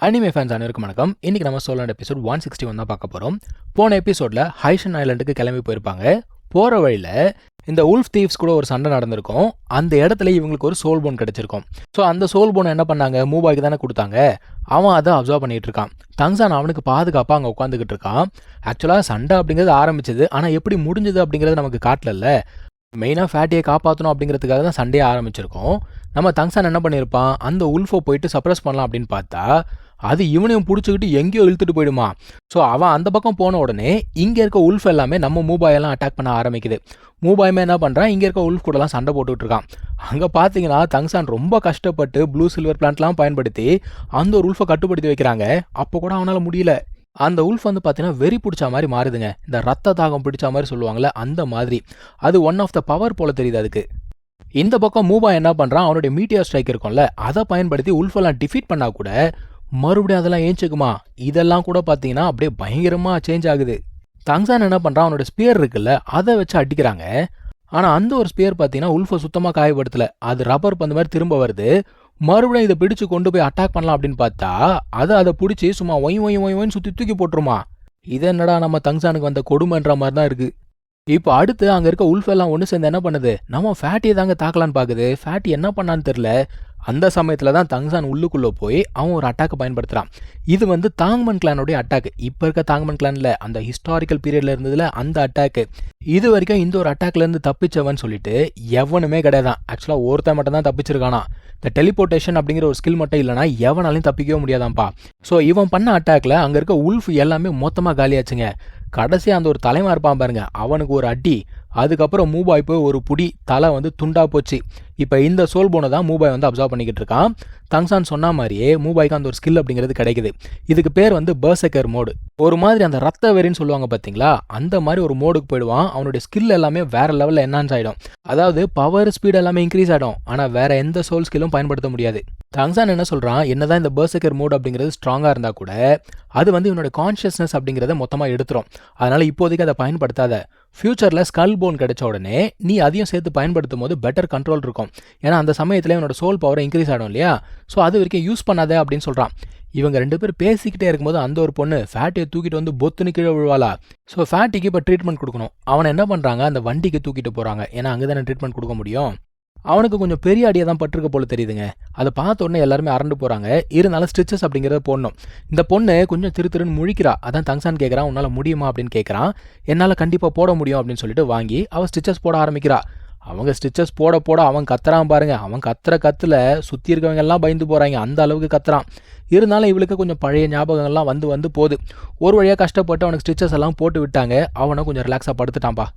Anime fans அனைவருக்கும் வணக்கம். இன்னைக்கு நம்ம சோலோட எபிசோட் 161 தான் பார்க்க போகிறோம். போன எபிசோடில் ஹைஷன் ஐலண்டுக்கு கிளம்பி போயிருப்பாங்க. போகிற வழியில் இந்த உல்ஃப் தீவ்ஸ் கூட ஒரு சண்டை நடந்திருக்கும். அந்த இடத்துல இவங்களுக்கு ஒரு சோல் போன் கிடச்சிருக்கும். ஸோ அந்த சோல் போனை என்ன பண்ணாங்க, மூபாய்க்கு தானே கொடுத்தாங்க. அவன் அதை அப்சர்வ் பண்ணிகிட்டு இருக்கான். தங்சான் அவனுக்கு பாதுகாப்பாக அங்கே உட்காந்துக்கிட்டு இருக்கான். ஆக்சுவலாக சண்டை அப்படிங்கிறது ஆரம்பிச்சது, ஆனால் எப்படி முடிஞ்சது அப்படிங்கிறது நமக்கு காட்டல. மெயினாக ஃபேட்டியை காப்பாற்றணும் அப்படிங்கிறதுக்காக தான் சண்டையை ஆரம்பிச்சிருக்கோம். நம்ம தங்சான் என்ன பண்ணியிருப்பான், அந்த உல்ஃபை போயிட்டு சப்ரஸ் பண்ணலாம் அப்படின்னு பார்த்தா அது இவனையும் பிடிச்சிக்கிட்டு எங்கேயோ இழுத்துட்டு போயிடுமா. ஸோ அவன் அந்த பக்கம் போன உடனே இங்கே இருக்க உல்ஃப் எல்லாமே நம்ம மூபாயெல்லாம் அட்டாக் பண்ண ஆரம்பிக்குது. மூபாயுமே என்ன பண்ணுறான், இங்கே இருக்க உல்ஃப் கூடலாம் சண்டை போட்டுக்கிட்டு இருக்கான். அங்கே பார்த்தீங்கன்னா தங்சான் ரொம்ப கஷ்டப்பட்டு ப்ளூ சில்வர் பிளான்ட்லாம் பயன்படுத்தி அந்த ஒரு உல்ஃபை கட்டுப்படுத்தி வைக்கிறாங்க. அப்போ கூட அவனால் முடியல. அந்த உல்ஃப் வந்து பார்த்தீங்கன்னா வெறி பிடிச்ச மாதிரி மாறுதுங்க. இந்த ரத்த தாகம் பிடிச்ச மாதிரி சொல்லுவாங்கள்ல, அந்த மாதிரி. அது ஒன் ஆஃப் த பவர் போல தெரியுது அதுக்கு. இந்த பக்கம் மூபா என்ன பண்ணுறான், அவனுடைய மீட்டியர் ஸ்ட்ரைக் இருக்கும்ல, அதை பயன்படுத்தி உல்ஃபெல்லாம் டிஃபீட் பண்ணால் கூட மறுபடியும் அதெல்லாம் ஏஞ்சுக்குமா. இதெல்லாம் கூட பார்த்தீங்கன்னா அப்படியே பயங்கரமாக சேஞ்ச் ஆகுது. தங்சான் என்ன பண்ணுறான், அவனோட ஸ்பியர் இருக்குல்ல, அதை வச்சு அடிக்கிறாங்க. ஆனால் அந்த ஒரு ஸ்பியர் பார்த்தீங்கன்னா உல்ஃபை சுத்தமாக காயப்படுத்தலை. அது ரப்பர் பந்து மாதிரி திரும்ப வருது. மறுபடியும் இதை பிடிச்சு கொண்டு போய் அட்டாக் பண்ணலாம் அப்படின்னு பார்த்தா அதை பிடிச்சி சும்மா ஒய் ஒய் ஒய்ன்னு சுற்றி தூக்கி போட்டுருமா. இது என்னடா நம்ம தங்சானுக்கு வந்த கொடுமைன்ற மாதிரி தான் இருக்குது. இப்போ அடுத்து அங்கே இருக்க உல்ஃப் எல்லாம் ஒன்று சேர்ந்து என்ன பண்ணுது, நம்ம ஃபேட்டியை தாங்க தாக்கலான்னு பார்க்குது. ஃபேட்டி என்ன பண்ணான்னு தெரில. அந்த சமயத்தில் தான் தங்சான் உள்ளுக்குள்ளே போய் அவன் ஒரு அட்டாக்கை பயன்படுத்துகிறான். இது வந்து தாங்மன் கிளானுடைய அட்டாக்கு. இப்போ இருக்க தாங்மன் கிளானில் அந்த ஹிஸ்டாரிக்கல் பீரியடில் இருந்ததில் அந்த அட்டாக்கு. இது வரைக்கும் இந்த ஒரு அட்டாக்லேருந்து தப்பிச்சவன் சொல்லிட்டு எவனுமே கிடையாதான். ஆக்சுவலாக ஒருத்தன் மட்டும் தான் தப்பிச்சிருக்கானா. இந்த டெலிபோர்டேஷன் அப்படிங்கிற ஒரு ஸ்கில் மட்டும் இல்லைனா எவனாலையும் தப்பிக்கவே முடியாதான்ப்பா. ஸோ இவன் பண்ண அட்டாக்ல அங்கே இருக்க உல்ஃப் எல்லாமே மொத்தமாக காலியாச்சுங்க. கடைசி அந்த ஒரு தலைமா இருப்பான் பாருங்க, அவனுக்கு ஒரு அடி. அதுக்கப்புறம் மூபாய் போய் ஒரு புடி, தலை வந்து துண்டா போச்சு. இப்போ இந்த சோல் போனை தான் மூபாய் வந்து அப்சர்வ் பண்ணிக்கிட்டு இருக்கான். தங்சான் சொன்ன மாதிரியே மூபாய்க்கு அந்த ஒரு ஸ்கில் அப்படிங்கிறது கிடைக்குது. இதுக்கு பேர் வந்து பர்செக்கர் மோடு. ஒரு மாதிரி அந்த ரத்த வெறின்னு சொல்லுவாங்க பார்த்தீங்களா, அந்த மாதிரி ஒரு மோடுக்கு போயிடுவான். அவனுடைய ஸ்கில் எல்லாமே வேற லெவலில் என்ஹான்ஸ் ஆகிடும். அதாவது பவர் ஸ்பீட் எல்லாமே இன்க்ரீஸ் ஆகிடும். ஆனால் வேற எந்த சோல் ஸ்கில்லும் பயன்படுத்த முடியாது. தங்சான் என்ன சொல்கிறான், என்னதான் இந்த பர்செக்கர் மோட் அப்படிங்கிறது ஸ்ட்ராங்காக இருந்தால் கூட அது வந்து இவனோட கான்ஷியஸ்னஸ் அப்படிங்கிறத மொத்தமாக எடுத்துரும். அதனால இப்போதைக்கு அதை பயன்படுத்தாத. ஃபியூச்சரில் ஸ்கல் போன் கிடைச்ச உடனே நீ அதையும் சேர்த்து பயன்படுத்தும் போது பெட்டர் கண்ட்ரோல் இருக்கும். ஏன்னா அந்த சமயத்தில் இவனோட சோல் பவர் இன்க்ரீஸ் ஆகிடும் இல்லையா. ஸோ அது வரைக்கும் யூஸ் பண்ணாத அப்படின்னு சொல்கிறான். இவங்க ரெண்டு பேர் பேசிக்கிட்டே இருக்கும்போது அந்த ஒரு பொண்ணு ஃபேட்டியை தூக்கிட்டு வந்து பொத்துன்னு கீழே விழுவாளா. ஸோ ஃபேட்டிக்கு இப்போ ட்ரீட்மெண்ட் கொடுக்கணும். அவனை என்ன பண்ணுறாங்க, அந்த வண்டிக்கு தூக்கிட்டு போகிறாங்க. ஏன்னா அங்கே தானே ட்ரீட்மெண்ட் கொடுக்க முடியும். அவனுக்கு கொஞ்சம் பெரிய அடியாக தான் பட்டிருக்க போல தெரியுதுங்க. அதை பார்த்த உடனே எல்லாருமே அரண்டு போகிறாங்க. இருந்தாலும் ஸ்டிச்சஸ் அப்படிங்கிறத போடணும். இந்த பொண்ணு கொஞ்சம் திருன்னு முழிக்கிறா. அதான் தங்சான் கேட்குறான், உன்னால் முடியுமா அப்படின்னு கேட்குறான். என்னால் கண்டிப்பாக போட முடியும் அப்படின்னு சொல்லிட்டு வாங்கி அவள் ஸ்டிச்சஸ் போட ஆரம்பிக்கிறா. அவங்க ஸ்டிச்சஸ் போட அவன் கத்துறான் பாருங்க. அவன் கத்துல சுற்றி இருக்கவங்க எல்லாம் பயந்து போகிறாங்க. அந்த அளவுக்கு கத்துறான். இருந்தாலும் இவளுக்கு கொஞ்சம் பழைய ஞாபகங்கள்லாம் வந்து போகுது. ஒரு வழியாக கஷ்டப்பட்டு அவனுக்கு ஸ்டிச்சஸ் எல்லாம் போட்டு விட்டாங்க. அவனை கொஞ்சம் ரிலாக்ஸாக படுத்துட்டான்பா.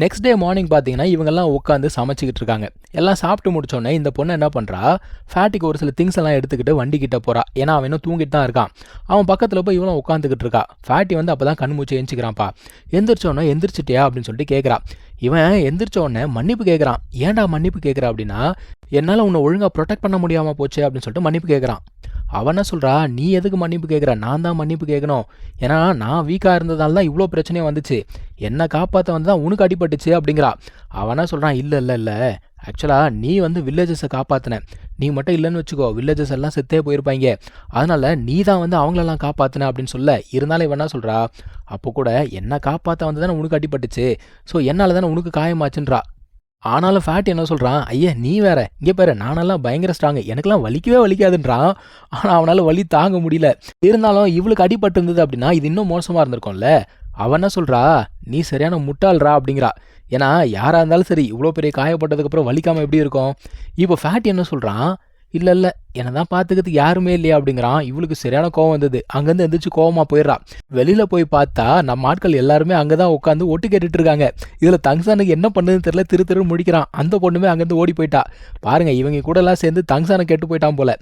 நெக்ஸ்ட் டே மார்னிங் பார்த்தீங்கன்னா இவங்கெல்லாம் உட்காந்து சமைச்சிக்கிட்டு இருக்காங்க. எல்லாம் சாப்பிட்டு முடிச்சோடனே இந்த பொண்ணு என்ன பண்ணுறா, ஃபேட்டிக்கு ஒரு சில திங்ஸ் எல்லாம் எடுத்துக்கிட்டு வண்டிக்கிட்ட போகிறா. ஏன்னா அவன் இன்னும் தூங்கிட்டு தான் இருக்கான். அவன் பக்கத்தில் போய் இவனும் உட்காந்துக்கிட்டு இருக்கா. ஃபேட்டி வந்து அப்போ தான் கண் மூச்சு எந்திரிக்கிறான்ப்பா. எந்திரிச்சோடனே எந்திரிச்சிட்டியா அப்படின்னு சொல்லிட்டு கேட்குறா. இவன் எந்திரிச்ச உடனே மன்னிப்பு கேட்குறான். ஏன்டா மன்னிப்பு கேட்குறா அப்படின்னா, என்னால் உன்னை ஒழுங்காக ப்ரொடெக்ட் பண்ண முடியாமல் போச்சு அப்படின்னு சொல்லிட்டு மன்னிப்பு கேட்குறான். அவன் என்ன சொல்கிறா, நீ எதுக்கு மன்னிப்பு கேட்குற, நான் தான் மன்னிப்பு கேட்கணும். ஏன்னா நான் வீக்காக இருந்ததால தான் இவ்வளோ பிரச்சனையும் வந்துச்சு. என்னை காப்பாற்ற வந்து தான் உனக்கு அடிபட்டுச்சு அப்படிங்கிறா. அவன் என்ன சொல்கிறான், இல்லை ஆக்சுவலாக நீ வந்து வில்லேஜஸை காப்பாற்றின. நீ மட்டும் இல்லைன்னு வச்சுக்கோ, வில்லேஜஸ் எல்லாம் செத்தே போயிருப்பாங்க. அதனால் நீ தான் வந்து அவங்களெல்லாம் காப்பாற்றின அப்படின்னு சொல்ல. இருந்தாலும் இவன் என்ன சொல்கிறா, அப்போ கூட என்னை காப்பாற்ற வந்து தானே உனக்கு அடிபட்டுச்சு. ஸோ என்னால் தானே உனக்கு காயமாச்சுன்றா. ஆனாலும் ஃபேட் என்ன சொல்கிறான், ஐயா நீ வேற, இங்கே பாரு நானெல்லாம் பயங்கர ஸ்ட்ராங்கு, எனக்கெல்லாம் வலிக்கவே வலிக்காதுன்றான். ஆனால் அவனால் வலி தாங்க முடியல. இருந்தாலும் இவளுக்கு அடிபட்டு இருந்தது அப்படின்னா இது இன்னும் மோசமாக இருந்திருக்கும்ல. அவன் என்ன சொல்கிறா, நீ சரியான முட்டாள்றா அப்படிங்கிறா. ஏன்னா யாராக இருந்தாலும் சரி இவ்வளோ பெரிய காயப்பட்டதுக்கப்புறம் வலிக்காமல் எப்படி இருக்கும். இப்போ ஃபேட் என்ன சொல்கிறான், இல்லை என்னை தான் பார்த்துக்கிறதுக்கு யாருமே இல்லையா அப்படிங்கிறான். இவளுக்கு சரியான கோவம் வந்தது. அங்கேருந்து எந்திரிச்சு கோவமாக போயிடுறா. வெளியில் போய் பார்த்தா நம்ம ஆட்கள் எல்லாருமே அங்கே தான் உட்காந்து ஒட்டு கேட்டுட்டு இருக்காங்க. இதில் தங்சானுக்கு என்ன பண்ணுதுன்னு தெரியல, திரு முடிக்கிறான். அந்த பொண்ணுமே அங்கேருந்து ஓடி போயிட்டா. பாருங்க, இவங்க கூட எல்லாம் சேர்ந்து தங்சானை கெட்டு போயிட்டான் போல.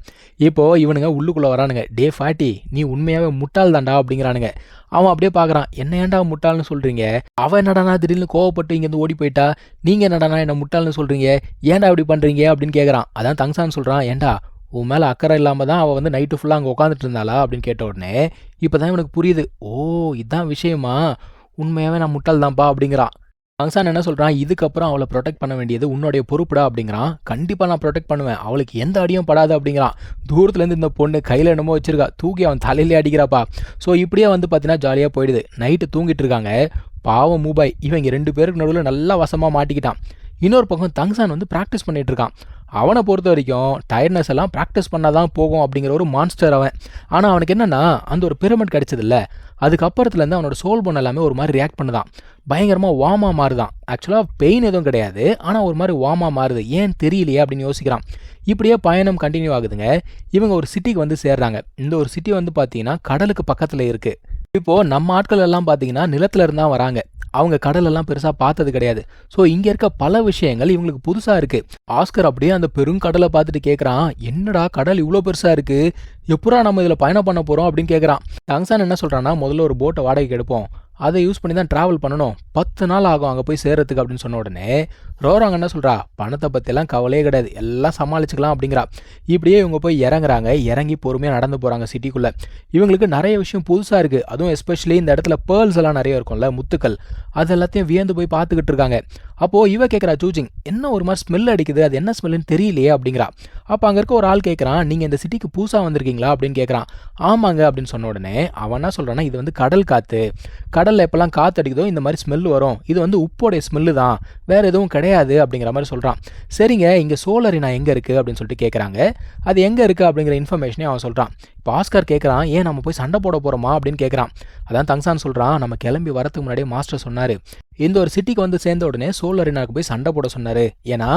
இப்போ இவனுங்க உள்ளுக்குள்ளே வரானுங்க. டே ஃபேட்டி, நீ உண்மையாகவே முட்டாள் தாண்டா அப்படிங்கிறானுங்க. அவன் அப்படியே பார்க்குறான், என்ன ஏன்டா முட்டாள்னு சொல்கிறீங்க, அவன் என்னடானா திடீர்னு கோவப்பட்டு இங்கேருந்து ஓடி போயிட்டா, நீங்கள் என்னடானா என்ன முட்டாள்னு சொல்கிறீங்க, ஏன்டா அப்படி பண்ணுறீங்க அப்படின்னு கேட்குறான். அதான் தங்சான் சொல்கிறான், ஏன்டா உன் மேலே அக்கறை இல்லாமல் தான் அவள் வந்து நைட்டு ஃபுல்லாக அங்கே உட்காந்துட்டு இருந்தாளா அப்படின்னு கேட்ட உடனே இப்போ தான் இவனுக்கு புரியுது. ஓ, இதுதான் விஷயமா, உண்மையாகவே நான் முட்டாள் தான்ப்பா அப்படிங்கிறான். தங்சான் என்ன சொல்கிறான், இதுக்கப்புறம் அவளை ப்ரொடெக்ட் பண்ண வேண்டியது உன்னுடைய பொறுப்புடா அப்படிங்கிறான். கண்டிப்பாக நான் ப்ரொடெக்ட் பண்ணுவேன், அவளுக்கு எந்த அடியும் படாது அப்படிங்கிறான். தூரத்துலேருந்து இந்த பொண்ணு கையில் என்னமோ வச்சிருக்கா, தூக்கி அவன் தலையிலே அடிக்கிறாப்பா. ஸோ இப்படியே வந்து பார்த்தீங்கன்னா ஜாலியாக போயிடுது. நைட்டு தூங்கிட்டு இருக்காங்க. பாவம் மூபாய் இவங்க 2 பேருக்கு நடுவில் நல்லா வசமாக மாட்டிக்கிட்டான். இன்னொரு பக்கம் தங்சான் வந்து ப்ராக்டிஸ் பண்ணிட்டு இருக்கான். அவனை பொறுத்த வரைக்கும் டயர்ட்னஸ் எல்லாம் ப்ராக்டிஸ் பண்ணால் தான் போகும் அப்படிங்கிற ஒரு மான்ஸ்டர் அவன். ஆனால் அவனுக்கு என்னென்னா அந்த ஒரு பிரமிட் கிடச்சதில்ல, அதுக்கப்புறத்துலேருந்து அவனோட சோல் பொண்ணு எல்லாமே ஒரு மாதிரி ரியாக்ட் பண்ணுதான். பயங்கரமாக வார்மாக மாறுதான். ஆக்சுவலாக பெயின் எதுவும் கிடையாது, ஆனால் ஒரு மாதிரி வார்மாக மாறுது, ஏன் தெரியலையே அப்படின்னு யோசிக்கிறான். இப்படியே பயணம் கண்டினியூ ஆகுதுங்க. இவங்க ஒரு சிட்டிக்கு வந்து சேர்றாங்க. இந்த ஒரு சிட்டி வந்து பார்த்தீங்கன்னா கடலுக்கு பக்கத்தில் இருக்குது. இப்போது நம்ம ஆட்கள் எல்லாம் பார்த்தீங்கன்னா நிலத்துல இருந்தால் வராங்க. அவங்க கடலெல்லாம் பெருசாக பார்த்தது கிடையாது. ஸோ இங்கே இருக்க பல விஷயங்கள் இவங்களுக்கு புதுசாக இருக்குது. ஆஸ்கர் அப்படியே அந்த பெருங்கடலை பார்த்துட்டு கேட்குறான், என்னடா கடல் இவ்வளோ பெருசாக இருக்குது, எப்படா நம்ம இதில் பயணம் பண்ண போகிறோம் அப்படின்னு கேட்குறான். தங்சான் என்ன சொல்கிறான்னா, முதல்ல ஒரு போட்டை வாடகைக்கு எடுப்போம், அதை யூஸ் பண்ணி தான் ட்ராவல் பண்ணணும், 10 நாள் ஆகும் அங்கே போய் சேர்றதுக்கு அப்படின்னு சொன்ன உடனே ரோராங்க என்ன சொல்கிறா, பணத்தை பற்றியெல்லாம் கவலையே கிடையாது, எல்லாம் சமாளிச்சுக்கலாம் அப்படிங்கிறா. இப்படியே இவங்க போய் இறங்குறாங்க. இறங்கி பொறுமையாக நடந்து போகிறாங்க சிட்டிக்குள்ளே. இவங்களுக்கு நிறைய விஷயம் புதுசாக இருக்குது. அதுவும் எஸ்பெஷலி இந்த இடத்துல பேர்ல்ஸ் எல்லாம் நிறைய இருக்கும்ல, முத்துக்கள், அது எல்லாத்தையும் வியந்து போய் பார்த்துக்கிட்டு இருக்காங்க. அப்போது இவ கேட்குறா சூச்சிங், என்ன ஒரு மாதிரி ஸ்மெல் அடிக்குது, அது என்ன ஸ்மெல்லுன்னு தெரியலையே அப்படிங்கிறா. அப்போ அங்கே இருக்க ஒரு ஆள் கேட்குறான், நீங்கள் இந்த சிட்டிக்கு புதுசாக வந்திருக்கீங்களா அப்படின்னு கேட்குறான். ஆமாங்க அப்படின்னு சொன்ன உடனே அவன் என்ன சொல்கிறான்னா, இது வந்து கடல் காற்று, கடலில் எப்போல்லாம் காற்று அடிக்குதோ இந்த மாதிரி ஸ்மெல் வரும், இது வந்து உப்போடைய ஸ்மெல்லு தான், வேறு எதுவும் கிடையாது அப்படிங்கிற மாதிரி சொல்கிறான். சரிங்க, இங்கே சோலரினா எங்கே இருக்குது அப்படின்னு சொல்லிட்டு கேட்குறாங்க. அது எங்கே இருக்குது அப்படிங்கிற இன்ஃபர்மேஷனே அவன் சொல்கிறான். இப்போ ஆஸ்கார் கேட்குறான், ஏன் நம்ம போய் சண்டை போட போகிறோமா அப்படின்னு கேட்குறான். அதான் தங்சான் சொல்கிறான், நம்ம கிளம்பி வரதுக்கு முன்னாடியே மாஸ்டர் சொன்னார், இந்த ஒரு சிட்டிக்கு வந்து சேர்ந்த உடனே சோலரினாக்கு போய் சண்டை போட சொன்னார். ஏன்னா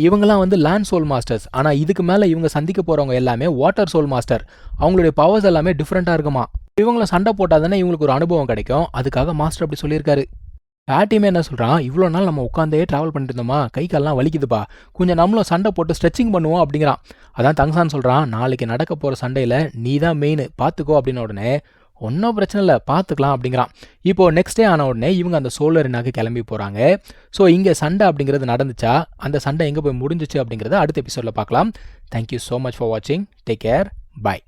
இவங்கெல்லாம் வந்து லேண்ட் சோல் மாஸ்டர்ஸ், ஆனால் இதுக்கு மேலே இவங்க சந்திக்க போகிறவங்க எல்லாமே வாட்டர் சோல் மாஸ்டர். அவங்களுடைய பவர்ஸ் எல்லாமே டிஃப்ரெண்ட்டாக இருக்குமா. இவங்கள சண்டை போட்டால் தானே இவங்களுக்கு ஒரு அனுபவம் கிடைக்கும், அதுக்காக மாஸ்டர் அப்படி சொல்லியிருக்காரு. பேட்டியுமே என்ன சொல்கிறான், இவ்வளோ நாள் நம்ம உட்காந்தே ட்ராவல் பண்ணிட்டு இருந்தோமா, கை கால்லாம் வலிக்குதுப்பா, கொஞ்சம் நம்மளும் சண்டை போட்டு ஸ்ட்ரெச்சிங் பண்ணுவோம் அப்படிங்கிறான். அதான் தங்சான் சொல்கிறான், நாளைக்கு நடக்க போகிற சண்டையில் நீ தான் மெயின், பார்த்துக்கோ அப்படின்னு. உடனே ஒன்றும் பிரச்சனை இல்லை, பார்த்துக்கலாம் அப்படிங்கிறான். இப்போது நெக்ஸ்ட் டே ஆன உடனே இவங்க அந்த சோலரினாக்கு கிளம்பி போகிறாங்க. ஸோ இங்கே சண்டை அப்படிங்கிறது நடந்துச்சா, அந்த சண்டை எங்கே போய் முடிஞ்சிச்சு அப்படிங்கிறத அடுத்த எபிசோடில் பார்க்கலாம். தேங்க்யூ ஸோ மச் ஃபார் வாட்சிங். Take care. பாய்.